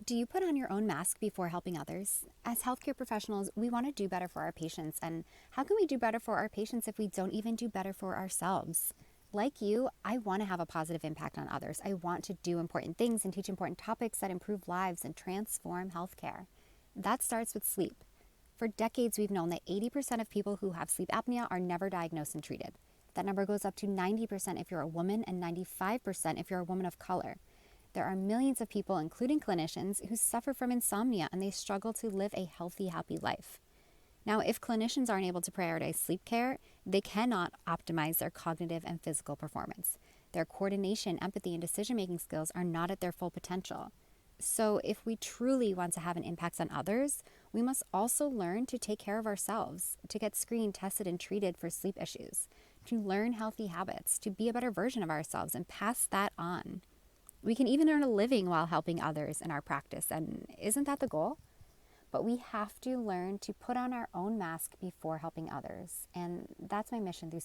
Do you put on your own mask before helping others? As healthcare professionals, we want to do better for our patients. And how can we do better for our patients if we don't even do better for ourselves? Like you, I want to have a positive impact on others. I want to do important things and teach important topics that improve lives and transform healthcare. That starts with sleep. For decades, we've known that 80% of people who have sleep apnea are never diagnosed and treated. That number goes up to 90% if you're a woman and 95% if you're a woman of color. There are millions of people, including clinicians, who suffer from insomnia and they struggle to live a healthy, happy life. Now, if clinicians aren't able to prioritize sleep care, they cannot optimize their cognitive and physical performance. Their coordination, empathy, and decision-making skills are not at their full potential. So if we truly want to have an impact on others, we must also learn to take care of ourselves, to get screened, tested, and treated for sleep issues, to learn healthy habits, to be a better version of ourselves and pass that on. We can even earn a living while helping others in our practice, and isn't that the goal? But we have to learn to put on our own mask before helping others, and that's my mission through